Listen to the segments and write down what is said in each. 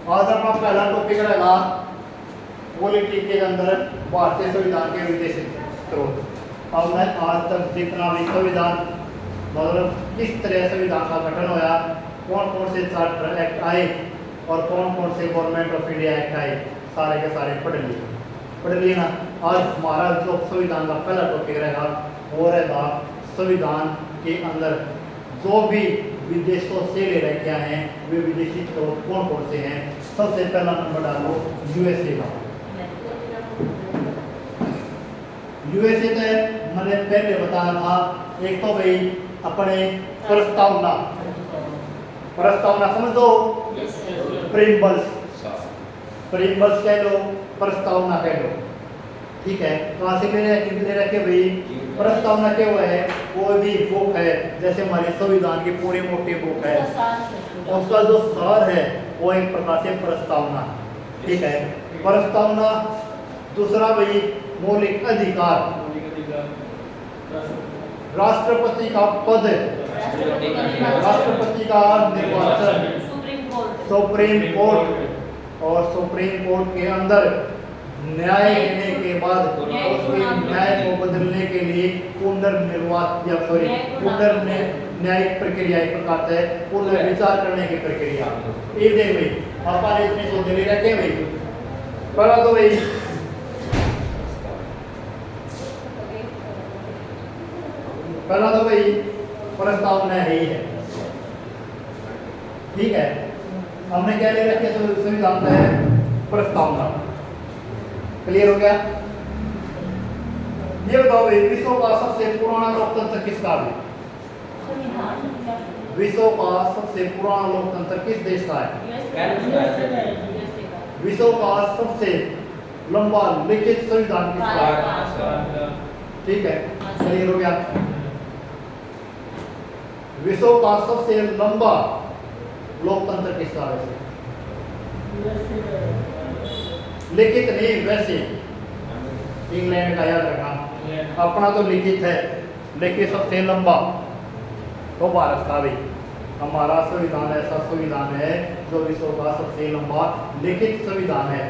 आज अपना पहला टॉपिक रहेगा पॉलिटी के अंदर भारतीय संविधान के विदेशी स्रोत। अब मैं आज तक जितना भी संविधान मतलब किस तरह संविधान का गठन होया, कौन कौन से चार्टर एक्ट आए और कौन कौन से गवर्नमेंट ऑफ इंडिया एक्ट आए, सारे के सारे पढ़ लिए ना। आज हमारा जो संविधान का पहला टॉपिक रहेगा वो रहेगा संविधान के अंदर जो भी विदेशों से ले रखे हैं वे विदेशी स्रोत कौन कौन से हैं। सबसे पहला नंबर डालो यूएसए का। यूएसए तो मैंने पहले बताया था, एक तो भाई अपने प्रस्तावना समझो, प्रीम्बल्स कह लो, प्रस्तावना कह लो, ठीक है। कहाँ से ले रखे भाई, प्रस्तावना क्या हुआ है, वो भी बुक है जैसे हमारे संविधान की पूरी मोटी बुक है, उसका जो सार है वो एक प्रकार से प्रस्तावना, ठीक है। प्रस्तावना। दूसरा भाई मौलिक अधिकार, राष्ट्रपति का पद, राष्ट्रपति का निर्वाचन, सुप्रीम कोर्ट, और सुप्रीम कोर्ट के अंदर न्याय लेने के बाद उसके न्याय को बदलने के लिए न्यायिक प्रक्रिया एक प्रकार से पुनर्विचार करने की प्रक्रिया। ये देख भाई अपन इसमें सोच ले रखे भाई। पहला तो भाई प्रस्तावना है ही है, ठीक है। हमने क्या ले रखे संविधान है प्रस्तावना। क्लियर हो गया। ये बताओ भाई विश्व का सबसे पुराना लोकतंत्र किसका है? विश्व का सबसे पुराना लोकतंत्र किस देश का है? विश्व का सबसे लंबा लिखित संविधान किसका है? ठीक है, क्लियर हो गया। विश्व का सबसे लंबा लोकतंत्र किसका है? लिखित नहीं, वैसे इंग्लैंड का याद रखना। अपना तो लिखित है, लेकिन सबसे लंबा तो भारत का भी। हमारा संविधान ऐसा संविधान है जो विश्व का सबसे लंबा लिखित संविधान है।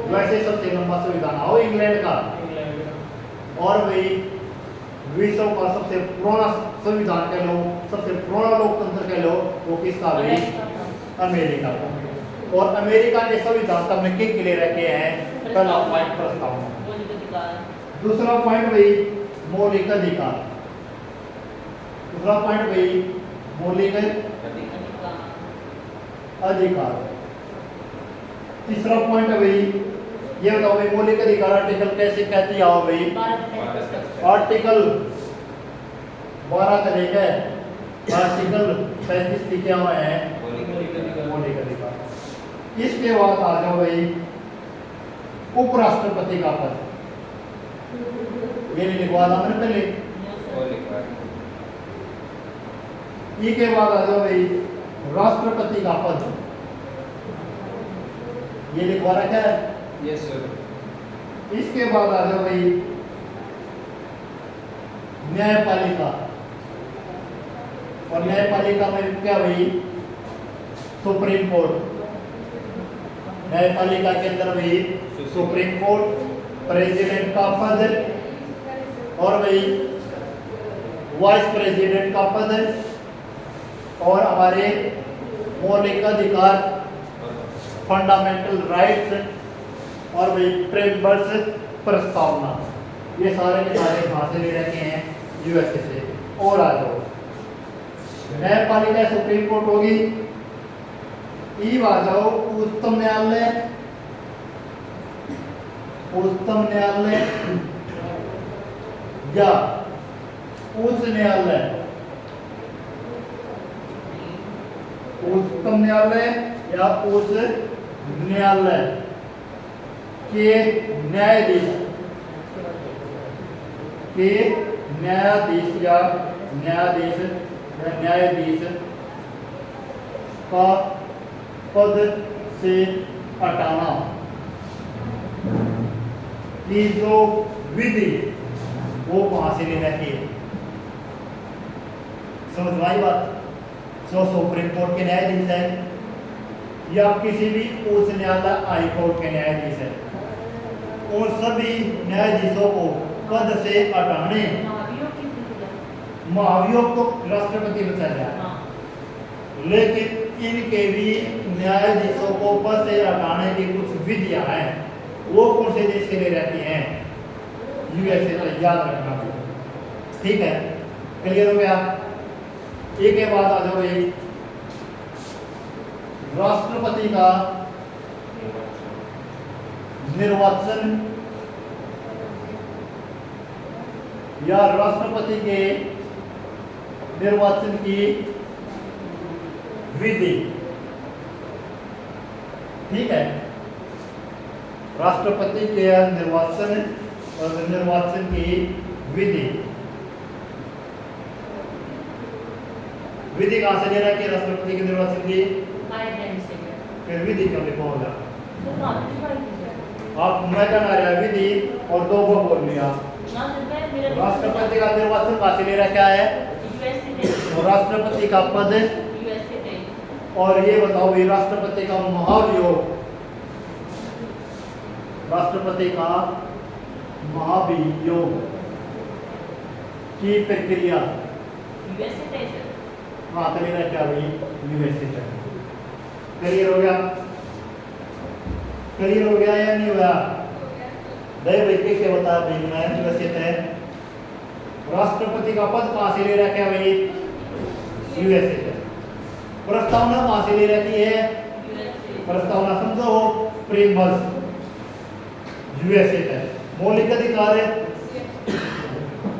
वैसे सबसे लंबा संविधान आओ इंग्लैंड का। और भाई विश्व का सबसे पुराना संविधान कह लो, सबसे पुराना लोकतंत्र कह लो, वो किसका भाई? अमेरिका का। और अमेरिका के संविधान का में के लिए रखे हैं? पहला पॉइंट प्रस्तावना, दूसरा पॉइंट भाई मौलिक अधिकार, दूसरा पॉइंट भाई मौलिक अधिकार, तीसरा पॉइंट है भाई ये बताओ भाई मौलिक अधिकार आर्टिकल कैसे कहती आओ भाई? आर्टिकल 12 का लेकर आर्टिकल 35 लिखे हुए हैं मौलिक अधिकार। इसके बाद आ जाओ भाई उपराष्ट्रपति का पद, ये लिखवा था मैंने पहले। इसके बाद आ जाओ भाई राष्ट्रपति का पद, ये लिखवा रखा है। Yes sir. इसके बाद आ जाओ भाई न्यायपालिका, और न्यायपालिका में क्या भाई? Supreme court. न्यायपालिका के अंदर भाई सुप्रीम कोर्ट, प्रेसिडेंट का पद, और भाई वाइस प्रेसिडेंट का पद, और हमारे मौलिक अधिकार फंडामेंटल राइट्स, और भाई प्रीम्बल्स प्रस्तावना। ये सारे के सारे कहाँ से ले रखे हैं? यूएसए से। और आ जाओ न्यायपालिका सुप्रीम कोर्ट होगी। ई आ जाओ उच्चतम न्यायालय, उच्चतम न्यायालय या उच्च न्यायालय, उच्चतम न्यायालय या उच्च न्यायालय के न्यायाधीश या न्यायाधीश का पद से हटाना की जो विधि वो वहां से लेना चाहिए। समझ में आई बात? जो सुप्रीम कोर्ट के न्यायाधीश है या किसी भी उच्च न्यायालय हाई कोर्ट के न्यायाधीश है, उन सभी न्यायाधीशों को पद से हटाने, महाभियोग तो राष्ट्रपति बचा जाए, लेकिन इनके भी न्यायाधीशों को पद से हटाने की कुछ विधियां हैं। वो कौन से देश के लिए रहती हैं? यूएसए, तो याद रखना चाहिए। ठीक है, क्लियर हो गया? एक के बाद आ जाओ भाई, राष्ट्रपति का निर्वाचन या राष्ट्रपति के निर्वाचन की विधि। ठीक है, राष्ट्रपति के निर्वाचन की विधि कहां से ले रहा है कि राष्ट्रपति के निर्वाचन की? आयरलैंड से। फिर विधि क्यों लिखा होगा? तो कहां पे लिखा है? आप मैं कहना रहा विधि और दो वो बोल लिया। ना मैं मेरा राष्ट्रपति का निर्वाचन कहां से ले रहा, क्या है? यूएसए से। राष्ट्रपति का पद, यूएसए से। और ये बताओ भाई राष्ट्रपति का महाभियोग, राष्ट्रपति का महाभियोग की प्रक्रिया यूएसए से। हाँ तो मेरा क्या भाई? यूएसए से। क्लियर हो गया? क्लियर हो गया या नहीं हुआ? दे भाई कैसे बता भाई मैं यूएसए से। राष्ट्रपति का पद कहां से ले रखा है भाई? यूएसए से। प्रस्तावना कहां से ले रखी है? यूएसए। प्रस्तावना समझो प्रेमस यूएसए है। मौलिक अधिकार है।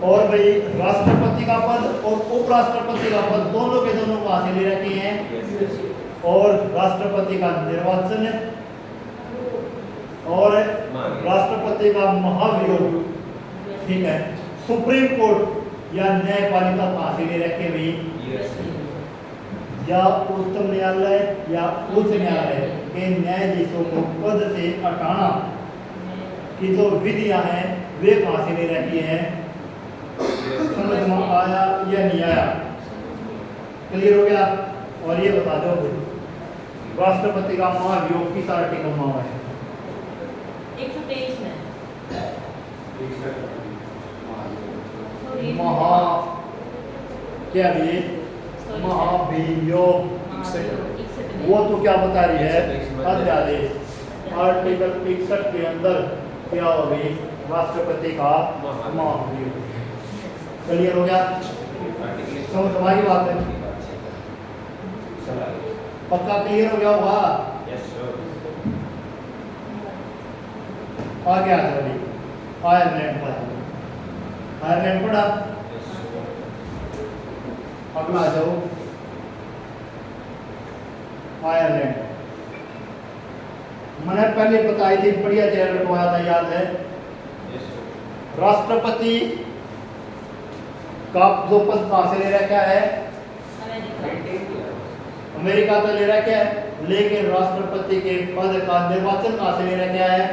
और भाई राष्ट्रपति का पद और उपराष्ट्रपति का पद दोनों के दोनों कहां से ले रखे हैं? और राष्ट्रपति का निर्वाचन और राष्ट्रपति का महाभियोग। ठीक है, सुप्रीम कोर्ट या न्यायपालिका कहां से ले रखे भाई? या उच्चतम न्यायालय या उच्च न्यायालय के न्यायाधीशों को पद से हटाना की जो विधियां हैं वे कहां से ले रखी हैं? समझ में आया या नहीं आया? क्लियर हो गया? और ये बता दो राष्ट्रपति का महाभियोग किस आर्टिकल में है? 123 में। महा क्या भी महाभियोग, वो तो क्या बता रही है? अध्यादेश आर्टिकल 61 के अंदर क्या होगी? राष्ट्रपति का महाभियोग। क्लियर हो गया? समझ तुम्हारी बात है? पक्का क्लियर हो गया होगा? आगे आ जाओ। आयरलैंड पढ़ा, आयरलैंड पढ़ा। अगला आ जाओ आयरलैंड। मैंने पहले बताई थी, बढ़िया चेहरा रखवाया था, याद है? राष्ट्रपति का जो पद कहां से ले रखा है? अमेरिका तो ले रखा है, लेकिन राष्ट्रपति के पद का निर्वाचन कहां से ले रखा है?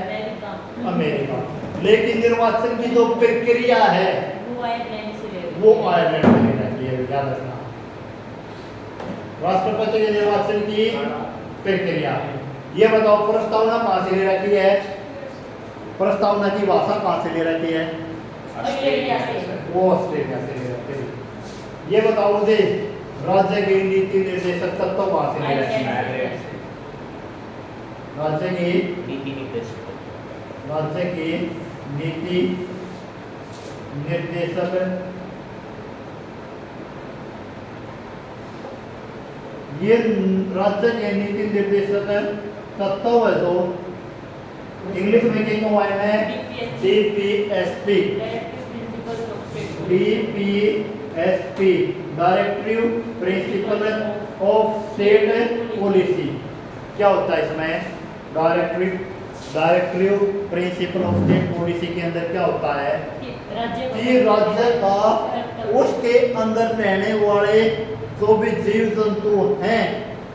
अमेरिका। लेकिन निर्वाचन की जो प्रक्रिया है वो आयरलैंड से ले रखी है, याद रखना। राष्ट्रपति के निर्वाचन की प्रक्रिया। ये बताओ प्रस्तावना कहां से ले रखी है? प्रस्तावना की भाषा कहां से ले रखी है? ऑस्ट्रेलिया से। वो ऑस्ट्रेलिया से ले रखी है। ये बताओ मुझे राज्य की नीति निर्देशक तत्व कहां से ले रखी है? राज्य की नीति निर्देशक ये राज्य के नीति निर्देशक तत्व है जो इंग्लिश में क्या आए हैं? DPSP। DPSP directive principle of state policy. क्या होता है इसमें? Directive principle of state policy के अंदर क्या होता है कि राज्य का उसके अंदर रहने वाले जो भी जीव जंतु हैं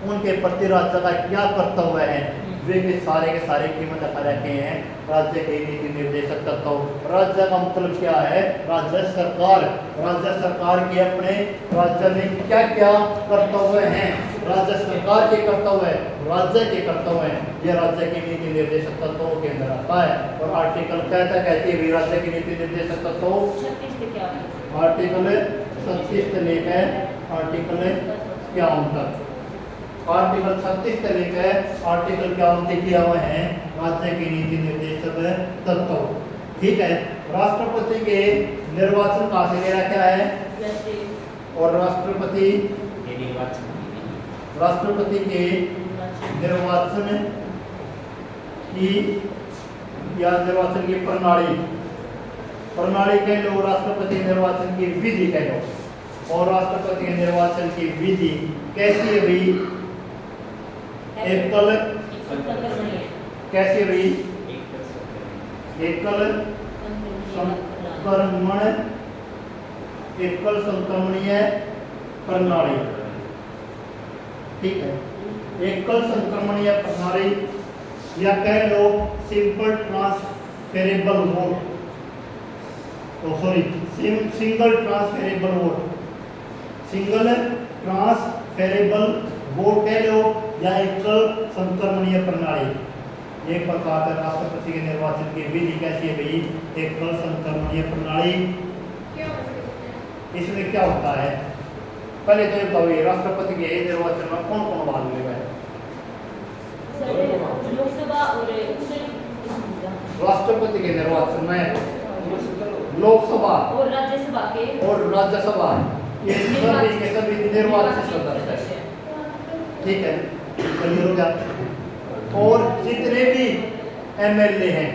उनके प्रति राज्य का क्या कर्तव्य है, वे के सारे कीमत रखा रखे हैं राज्य के नीति निर्देशक तत्व। राज्य का मतलब क्या है? राज्य सरकार के अपने राज्य में क्या क्या कर्तव्य हैं, राज्य सरकार के कर्तव्य है, राज्य के कर्तव्य है, यह राज्य की नीति निर्देशक तत्वों के अंदर आता है। और आर्टिकल कहती है राज्य की नीति निर्देशक तत्वों 36 से क्या है? आर्टिकल 36 से लेकर आर्टिकल 51 तक, आर्टिकल 36 से लेकर आर्टिकल 51 तक किया हुआ है राज्य की नीति निर्देशक तत्व। ठीक है। राष्ट्रपति के निर्वाचन कहाँ से ले रखा है? वैसे और राष्ट्रपति के निर्वाचन की या निर्वाचन की प्रणाली कह लो, राष्ट्रपति निर्वाचन की विधि कह लो। और राष्ट्रपति के निर्वाचन की विधि कैसी है भाई? एकल कैसी भाई? एकल संक्रमणीय प्रणाली। ठीक है। एकल संक्रमणीय प्रणाली या कह लो simple transferable vote, single transferable vote, single transferable vote कह लो या एकल संक्रमणीय प्रणाली। एक प्रकार का राष्ट्रपति के निर्वाचन की विधि कैसी है भाई? एकल संक्रमणीय प्रणाली। इसमें क्या होता है? पहले तो बताइए राष्ट्रपति के निर्वाचन में कौन कौन भाग लेगा? लोकसभा और राष्ट्रपति के निर्वाचन में लोकसभा और राज्यसभा ये सभी के सभी निर्वाचित सदस्य हैं। ठीक है, क्लियर हो गया। और जितने भी एमएलए हैं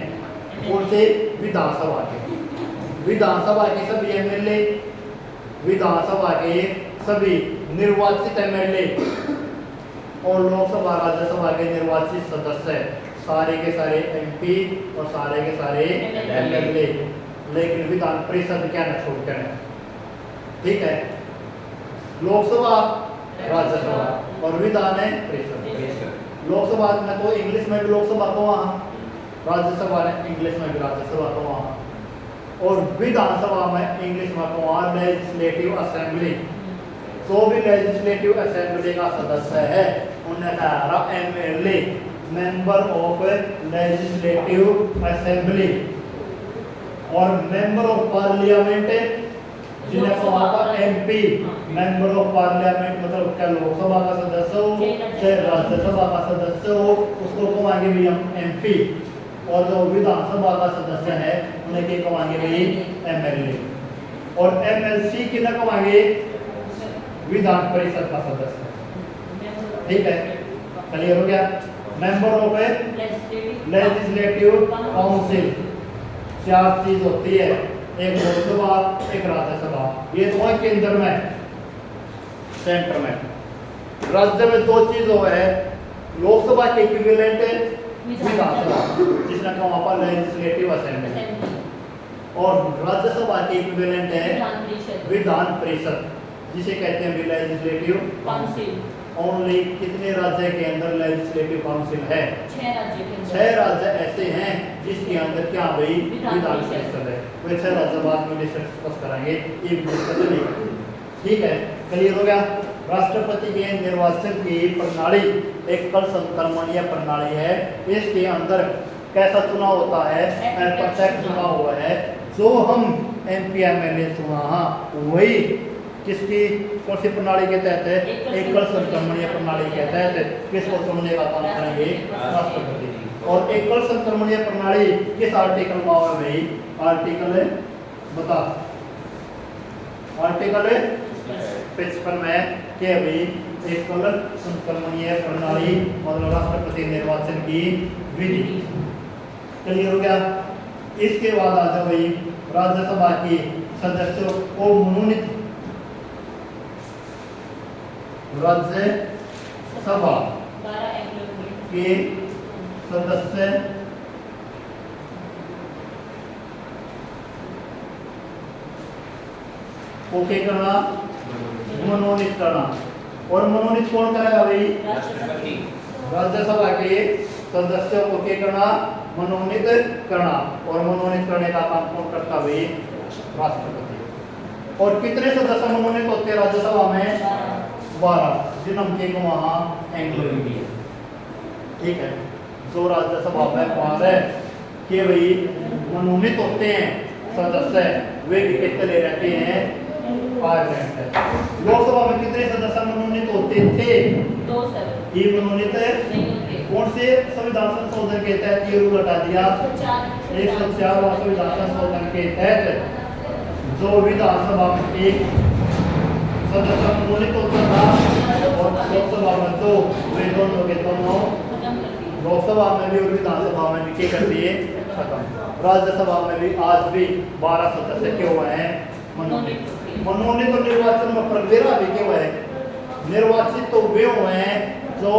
उनसे विधानसभा के सभी एमएलए, विधानसभा के सभी निर्वाचित एमएलए और लोकसभा राज्यसभा के निर्वाचित सदस्य, सारे के सारे एमपी और सारे के सारे एमएलए, लेकिन विधान परिषद क्या न छोड़ कर। ठीक है, लोकसभा राज्यसभा और विधान है परिषद। लोकसभा में तो इंग्लिश में भी लोकसभा को वहाँ, राज्यसभा ने इंग्लिश में भी राज्यसभा को वहाँ, और विधानसभा में इंग्लिश में को वहाँ लेजिस्लेटिव असेंबली। तो भी लेजिस्लेटिव असेंबली का सदस्य है उन्हें कहा MLA, member of legislative assembly. और मेंबर ऑफ पार्लियामेंट जिन्हें को वहाँ पर एमपी, मेंबर ऑफ पार्लियामेंट मतलब क्या लोकसभा का सदस्य हो चाहे राज्यसभा का सदस्य हो, उसको कहेंगे भी हम एमपी। और जो विधानसभा का सदस्य है उन्हें क्या कहेंगे भी एमएलए। और एमएलसी किन्हें कहेंगे? विधान परिषद का सदस्य। ठीक है, क्लियर हो गया। मेंबर ऑफ लेजिस्लेटिव काउंसिल, चार चीज होती है, एक लोकसभा एक राज्यसभा, ये तो है केंद्र में, सेंटर में। राज्य में दो चीज हो है, लोकसभा के इक्विवेलेंट है विधानसभा जिसने कहा वहाँ पर लेजिस्लेटिव असेंबली, और राज्यसभा के इक्विवेलेंट है विधान परिषद जिसे कहते हैं लेजिस्लेटिव काउंसिल। ओनली कितने राज्य के अंदर लेजिस्लेटिव काउंसिल है? 6 राज्य ऐसे हैं जिसके अंदर क्या भाई विधान परिषद है। वो 6 राज्य बाद में डिस्कस कराएंगे, ये डिस्कस नहीं करते। ठीक है, क्लियर हो गया। राष्ट्रपति के निर्वाचन की प्रणाली एक कल संक्रमणीय प्रणाली है। इसके अंदर कैसा चुनाव होता है? प्रत्यक्ष चुनाव हुआ है। जो हम एमपी एमएलए चुना वही किसकी कौन सी प्रणाली के तहत है? एकल संक्रमणीय प्रणाली के तहत किसको चुनने का काम करेंगे? राष्ट्रपति। और एकल संक्रमणीय प्रणाली किस आर्टिकल में है भाई? आर्टिकल बता, आर्टिकल 55 में क्या भाई? एकल संक्रमणीय प्रणाली मतलब राष्ट्रपति निर्वाचन की विधि। क्लियर हो गया। इसके बाद आ जाओ भाई राज्यसभा के सदस्यों को मनोनीत, राज्यसभा के सदस्य को क्या करना? मनोनीत करना। और मनोनीत कौन करेगा भाई? राज्यसभा के सदस्यों को क्या करना? मनोनीत करना। और मनोनीत करने का काम कौन करता भाई? राष्ट्रपति। और कितने सदस्य मनोनीत होते हैं राज्यसभा में? 12। जिन्हों के वहाँ एंग्लो इंडियन, ठीक है। जो राज्यसभा में पास है कि भाई मनोनीत होते हैं सदस्य, वे भी कितने रहते हैं, पार्लियामेंट है। लोकसभा में कितने सदस्य मनोनीत होते थे, 2 सर ये मनोनीत है। नहीं होते। कौन से संविधान संशोधन के तहत ये रूल हटा दिया, 104वां संविधान संशोधन के तहत जो विधानसभा में एक सदस्य मनोनीत होता था और लोकसभा में 2, वे दोनों के दोनों खत्म कर दिए। लोकसभा में भी और विधानसभा में भी क्या कर दिए, खत्म। राज्यसभा में भी आज भी 12 सदस्य के हुए हैं मनोनीत। मनोनीत और निर्वाचन में प्रक्रिया भी क्या हुआ है, निर्वाचित तो वे हुए हैं जो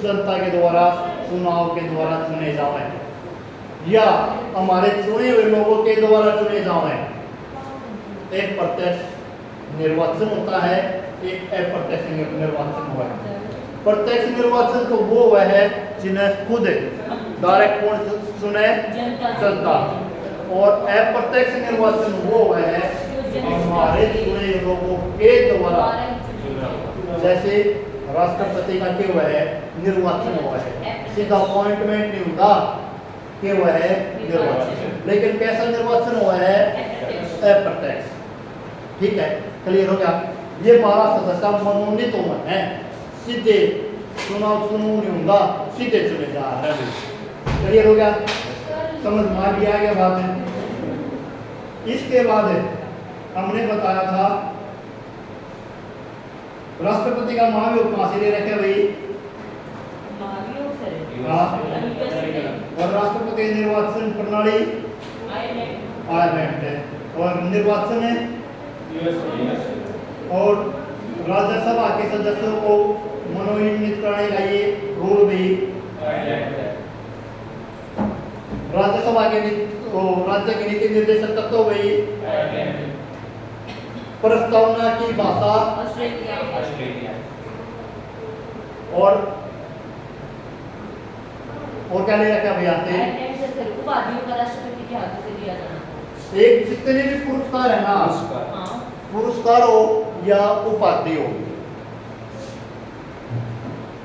जनता के द्वारा चुनाव के द्वारा चुने जाए या हमारे चुने हुए लोगों के द्वारा चुने जाए। एक प्रत्यक्ष निर्वाचन होता है, एक अप्रत्यक्ष निर्वाचन हुआ है। प्रत्यक्ष निर्वाचन तो वो हुआ है जिन्हें खुद डायरेक्ट कौन चुने, जनता। और अप्रत्यक्ष निर्वाचन वो हुआ है हमारे चुने लोगों के द्वारा, जैसे राष्ट्रपति का क्या हुआ है, निर्वाचन हुआ है, सीधा अपॉइंटमेंट नहीं होता, क्या हुआ है, निर्वाचन। लेकिन कैसा निर्वाचन हुआ है, अप्रत्यक्ष, ठीक है। क्लियर हो गया। ये 12 सदस्य मनोनीत हुए हैं, सीधे चुनाव चुनाव नहीं होगा, सीधे चुने जा रहे हैं। क्लियर हो गया, समझ में आ गया बात है। इसके बाद हमने बताया था राष्ट्रपति का महाभियोग कहाँ से ले रखे भाई, महाभियोग सर हाँ। यूएस और राष्ट्रपति निर्वाचन प्रणाली आयरलैंड है, और निर्वाचन है और राज्यसभा के सदस्यों को मनोनीत करने का ये रूल भी राज्यसभा के राज्य के नीति निर्देशक तत्व भी प्रस्तावना की भाषा ऑस्ट्रेलिया और क्या ले रखा भैया से आयरलैंड से सर उपाधियों का राष्ट्रपति के हाथों से दिया जाना। एक जितने भी पुरस्कार है ना, हाँ पुरस्कार हो या उपाधि हो,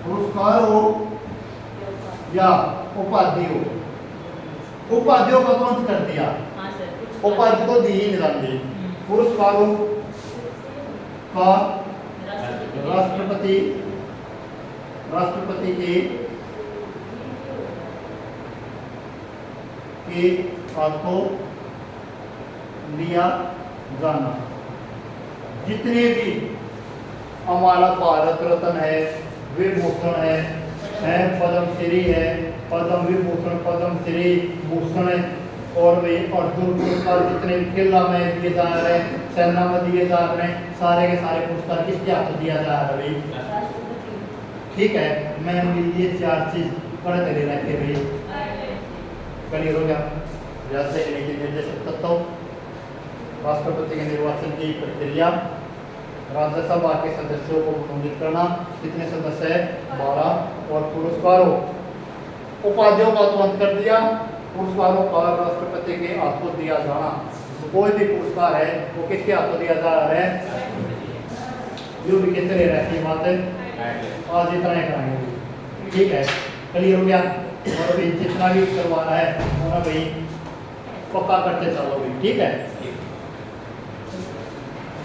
पुरस्कार हो या उपाधि हो, उपाधियों का तो अंत कर दिया, हाँ सर उपाधि तो दी ही निदान दी। पुरस्कारों का राष्ट्रपति के हाथों लिया जाना। जितने भी हमारा भारत रत्न है, विभूषण है पद्मश्री है, पद्म विभूषण, पद्मश्री भूषण और वे अर्जुन पुरस्कार जितने भी खेला में दिए जा रहे हैं, सेना में दिए जा रहे हैं, सारे के सारे पुरस्कार किसके हाथों दिया जा रहा है भाई, ठीक है। मैं ये 4 चीज पढ़ कर रखे भाई, क्लियर हो गया। जैसे नीति निर्देशक तत्व, राष्ट्रपति के निर्वाचन की प्रक्रिया, राज्यसभा के सदस्यों को मनोनीत करना, कितने सदस्य है 12, और पुरस्कारों उपाधियों का तुरंत कर दिया। पुरस्कारों का राष्ट्रपति के हाथों दिया जाना, कोई भी पुरस्कार है वो किसके हाथों दिया जा रहा है, जो भी कितने रहती बात है, आज इतना ही कराएंगे, ठीक है। क्लियर हो गया। और अभी जितना भी करवाना है वो ना भाई पक्का करते चलो भी, ठीक है।